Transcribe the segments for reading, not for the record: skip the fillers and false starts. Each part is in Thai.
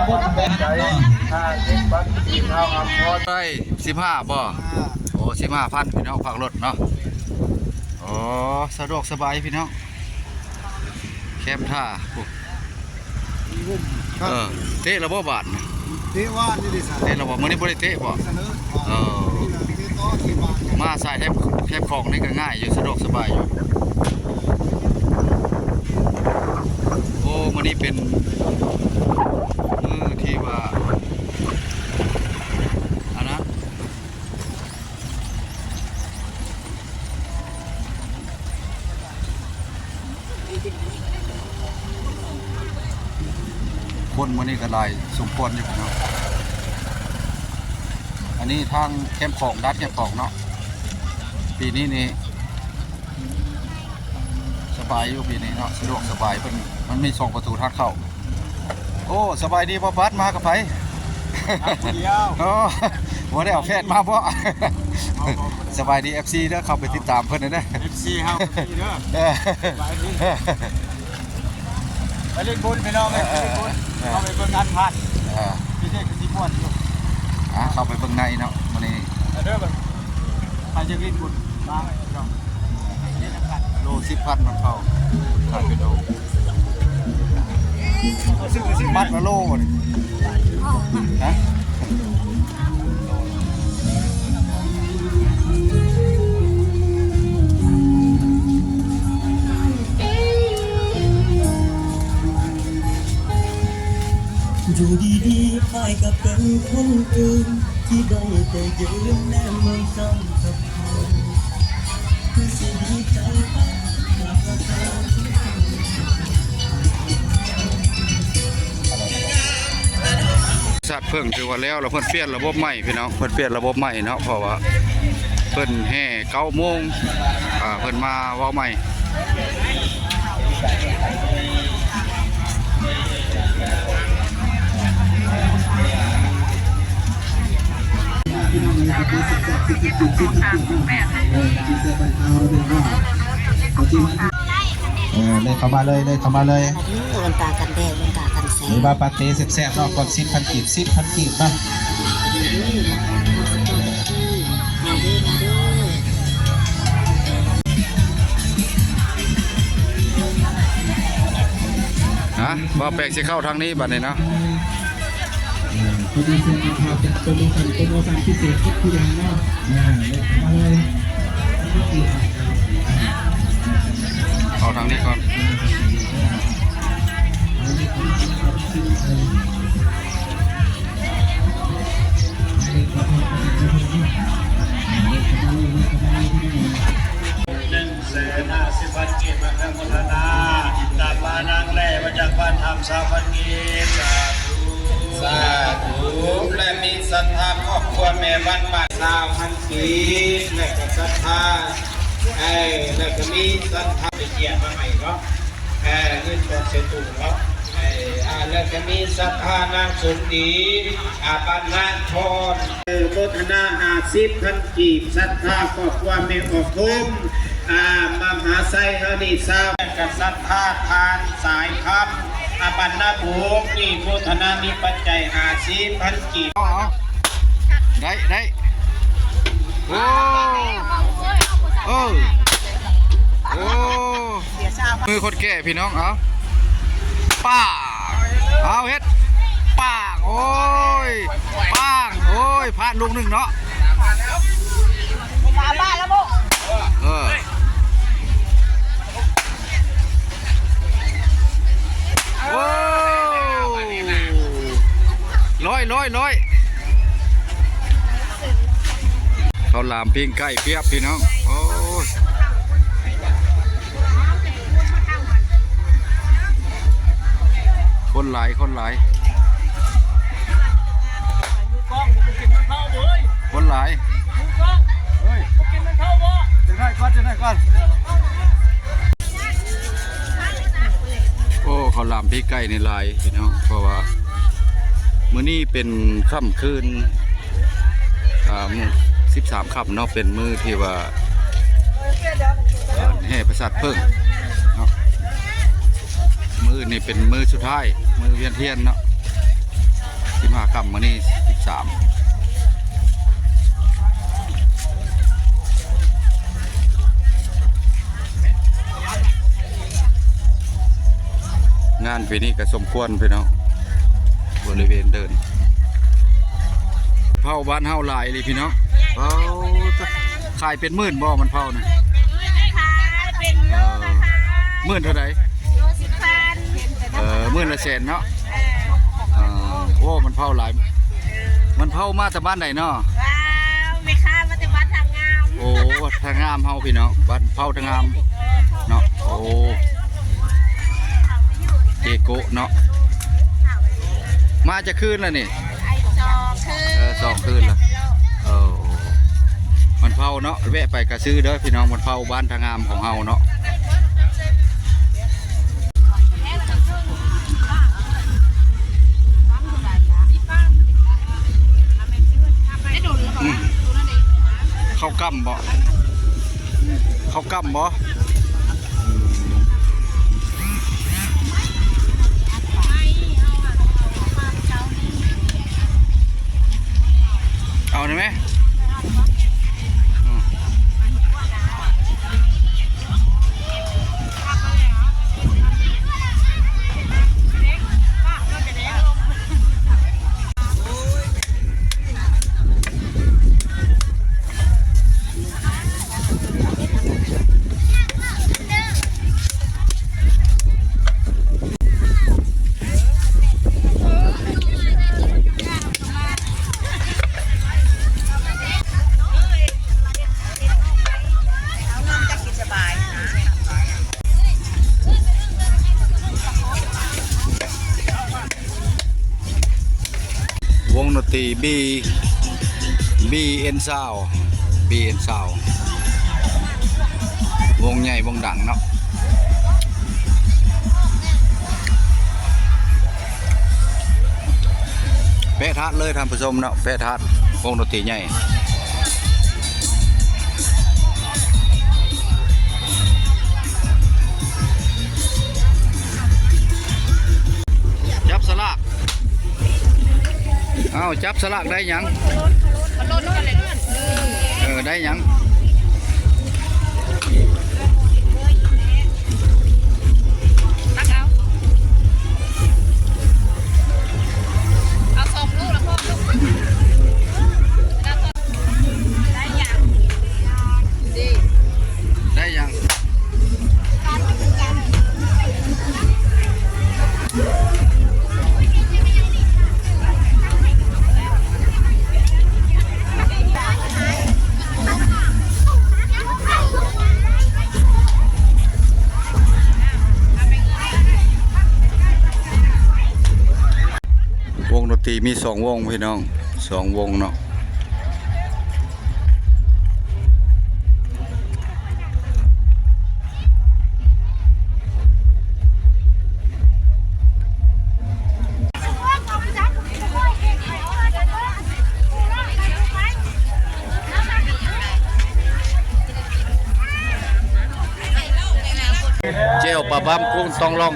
คนเป็นใจเด็กบ้านที่เท้าอัมพรได้15บ่โอ้15,000พี่น้องฝากรถเนาะอ๋อสะดวกสบายพี่น้องแคมท่าเตะระบบบาทเทว่านี่ดิเตะระบบมื้อนี้บ่ได้เตะบ่มาสายแทบของนี่ก็ง่ายอยู่สะดวกสบายอยู่โอ้มื้อนี้เป็นมื้อที่ว่าอันนั้นคนมื้อนี้ก็หลายสมควรอยู่เนาะอันนี้ทางแคมป์ของดัดแคมป์ของเนาะปีนี้นี่สบายอยู่ปีนี้เนาะสะดวกสบายมันมี2ประตูทางเข้าโอ้สบายดีพ่อพัดมากับไผเดียวโอ้บ่ได้เอาแพทย์มาบ่สบายดี FC เด้อเข้าไปติดตามเพิ่นนะ FC เฮาเด้อไปเล่นบุญพี่น้องไปเล่นบุญเข้าไปเบิ่งงานพัดพี่เด็กสิม่วนอยู่เข้าไปเบิ่งในเนาะมื้อนี้เด้อเบิ่งไปจะเล่นบุญมาพี่น้องโล10,000มันเข้าขายเป็นโลมัดละโลบ่นี่ฮะอยู่ดีๆคอยกับเป็นคนอื่นที่ได้แต่ยืนแนมมองซ้ำกับเขาคือสิ่งที่ใจพักหลับตาสัตว์เพิ่งถือว่าแล้วเราเพิ่นเปลี่ยนระบบใหม่พี่น้องเพิ่นเปลี่ยนระบบใหม่เนาะเพราะว่าเพิ่นแห่9 โมงเพิ่นมาเว้าใหม่เลยเข้ามาเลยเข้ามาเลยวันตากันแดดวันตากันแสงนี่ว่าปาเต้แซ่บๆเนาะก่อน10,000 กีบ10,000 กีบนะบ่แปลกสิเข้าทางนี้บัดนี้เนาะพอดีเซ็นทางเป็นโปรโมชั่นพิเศษทุกอย่างเนาะมาเลยเข้าทางนี้ก่อน150,000 กีบมาครับมุทนาตามมานางแล่มาจากบ้านทำ3,000 กีบสาธุและมีศรัทธาครอบครัวแม่บ้านป่า3,000 กีบและก็ศรัทธาแล้วก็มีศรัทธาไปเกียรติมาใหม่เนาะเงินจากเศรษฐีเนาะแล้วก็มีศรัทธานางสมดีปานนาทรโมทนา50,000 กีบศรัทธาครอบครัวแม่ออกทุมมหาไซเฮานี่ทราบกับศรัทธาทานสายคำปันนาบุกนี่โมทนามีปัจจัย50,000 กีบได้โอ้มือคนแก่พี่น้องป้าเอาเฮ็ดป้างโอ้ยป้างโอ้ยพลาดลูกหนึ่งเนาะบ้านแล้วบุโอ้ร้อยเขาลามปิ้งไก่เปียบพี่น้องโอ้ยคนหลายคนหลายโอ้เขาลามพี่ไก่ในลายพี่น้องเพราะว่ามื้อนี้เป็นค่ำคืน13 ค่ำเนาะเป็นมื้อที่ว่าแห่ประสาทเพิ่งเนาะมื้อนี่เป็นมื้อสุดท้ายมื้อเวียนเทียนเนาะ 15ค่ำมื้อนี้13งานปีนี้ก็สมควรพี่น้องบริเวณเดินเผาบ้านเฮาหลายเลยพี่น้องเผาขายเป็นหมื่นบ่มันเผานะ เป็นโลนะคะ หมื่นเท่าไหร่ โล10,000 หมื่นละแสนเนาะโอ้มันเผาหลายมันเผามาจากบ้านไหนเนาะ ว้าวไม่ค้ามาแต่วัดทางงาม โอ้ทางงามเฮาพี่น้องบ้านเผาทางงามเนาะโอ้เจโกะเนาะมาจะคืนแล้วนี่ ไอ้จองคือ สองคืนละมันเผาเนาะแวะไปกระซื้อเด้อพี่น้องมันเผาบ้านทางงามของเฮาเนาะเข้ากำบ่เข้ากำบ่เอาได้ไหมวงดนตรีBN Sound BN Sound วงใหญ่วงดังเนาะแปะทัดเลยท่านผู้ชมเนาะแปะทัดวงดนตรีใหญ่จับสลากเอาจับสลากได้ยังได้ยังได้ยังวงดนตรีมี2 วงพี่น้อง2 วงเนาะเจ้าปลาบ้ามกุ้งต้องลอง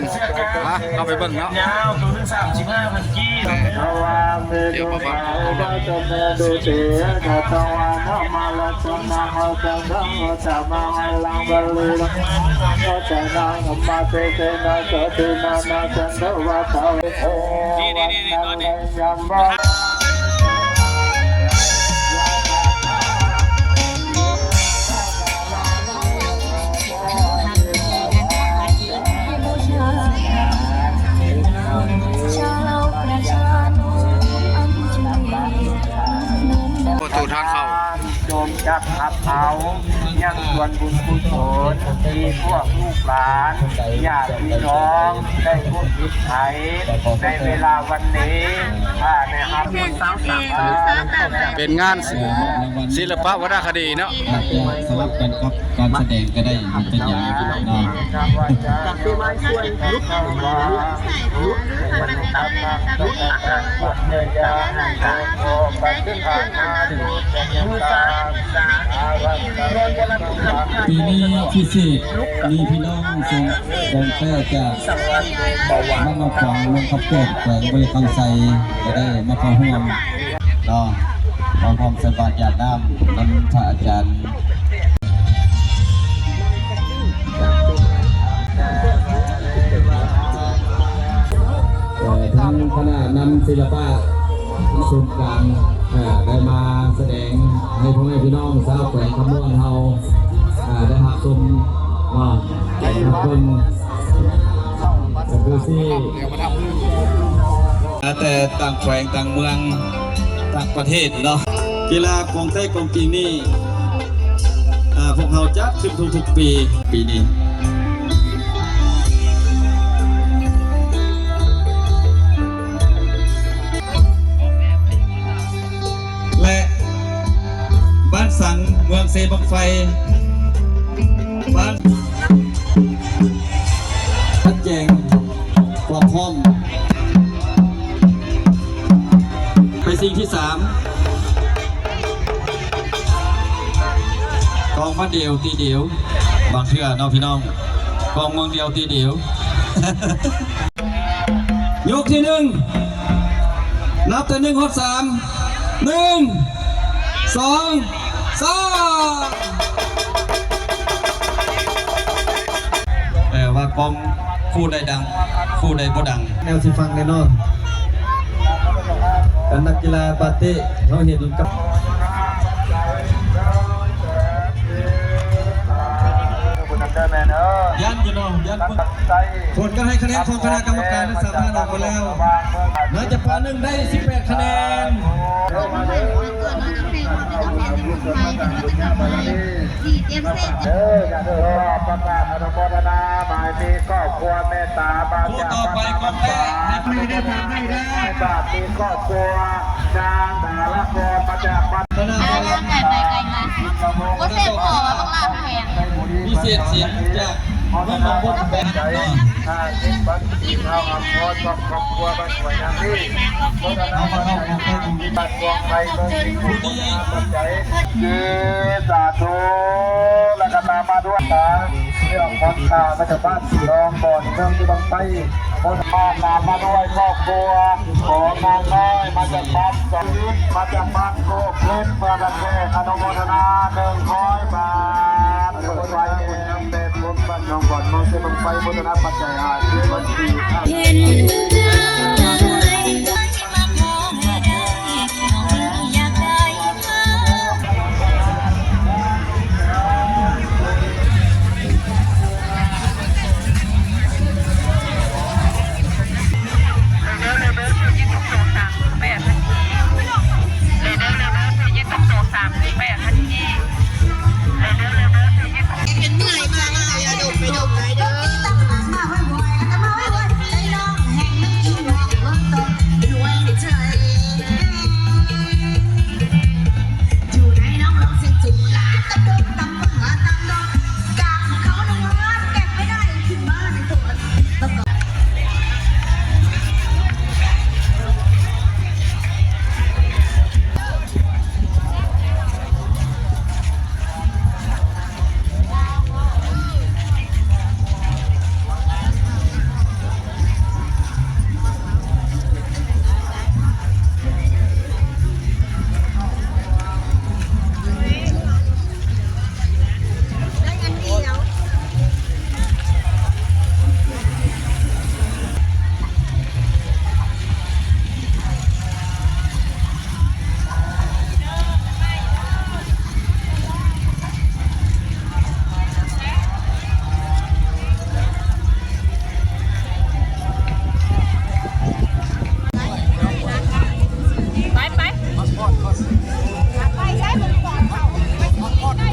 เข้าไปเบิ่งเนาะ ยาวตัวนึง35,000กี้ เจ้าปลาบ้ามกุ้งต้องลอง ดูเสียถ้าต้องว่ามาละจนมาเอาแต่ต้องจะมาให้ลังบริลงก็จะนั่งมาเตะนาเกิดนานาจันทว่าเขานี่ตัวนี้ยำบ่ประตูทางเข้า โยมจักขับเขายังส่วนบุญกุศลที่พวกลูกหลานญาติพี่น้องได้ร่วมจิตไถในเวลาวันนี้ถ้าในครับ เป็นงานศิลปะวรรณคดีเนาะ สลับกันครับการแสดงก็ได้เป็นอย่างนี้พี่น้อง จากที่มาช่วยลุกมาลุกมันตัดมาลุกอาหารหมดเลยยาโอ้ปัจจุบันมาดูดูตา ปีนี้พิเศษมีพี่น้องส่งกองแท้จากบ้านนอกของเมืองขับเกิดแขวงบริคำไซจะได้มาเข้าร่วมเนาะมาพร้อมสบาตยาดน้ำน้ำพระอาจารย์ทั้งคณะนำศิลปะส่วนกลางได้มาแสดงให้พ่อแม่พี่น้องชาวแขวงคำม่วนเฮาได้รับชมทุกคนคือที่แต่ต่างแขวงต่างเมืองต่างประเทศเนาะกีฬากองเต้กองกีนี่พวกเราจัดขึ้นทุกๆปีนี้และบ้านสังเมืองเซบังไฟบ้านพัดแจงความพร้อมไปสิ่งที่3กองมาเดียวตีเดียวบางเทื่อน้องพี่น้องกองเมืองเดียวตีเดียวยกที่1นับแต่1 หด 3 1 2 3แต่ว่ากองคู่ใดดังคู่ใดบ่ดังแนวสิฟังแน่นอนการนักกีฬาบาเต้เขาเห็นกับยันอยู่เนาะยันผลก็ให้คะแนนของคณะกรรมการทั้ง3ท่านออกมาแล้วน่าจะป.1ได้18คะแนนประกาศอนุโมทนาหมายมีครอบครัวเมตตาบา ต่อไปกองแท้ไม่ได้ทำให้ได้ มีครอบครัวนางดาราพรมาจากบ้าน คณะ ไก่มาก็เสพพอต้องลาแพง พิเศษเสียงจากเมืองหนองบัวแบงค์ ถ้าคิดบัตรกินข้าวอัมพรครอบครัวบ้านสวยงามที่โฆษณามาได้บัตรดวงไทยเมืองที่ผู้ดีปัจจัยสาธุและก็ตามมาด้วยนะเรื่องคนข่าวมาจากบ้านรองบ่อนเมืองที่บางไทรคนมาตามมาด้วยครอบครัวของนางน้อยมาจากบ้านสวิตมาจากบ้านโคกเล่นเมืองตะเคียนอนุโมทนา100 บาทคนไทยคุณนำเป็นบุญบ้านน้องบ่อนเมืองที่บางไทรบุญนับปัจจัยอาชีพวันที่เห็นได้มาขอให้ได้อยากได้มา เป็นเมื่อยมาอย่าดมไปดมไหนเด้อ ไปใช้บริการเขาไปทอดได้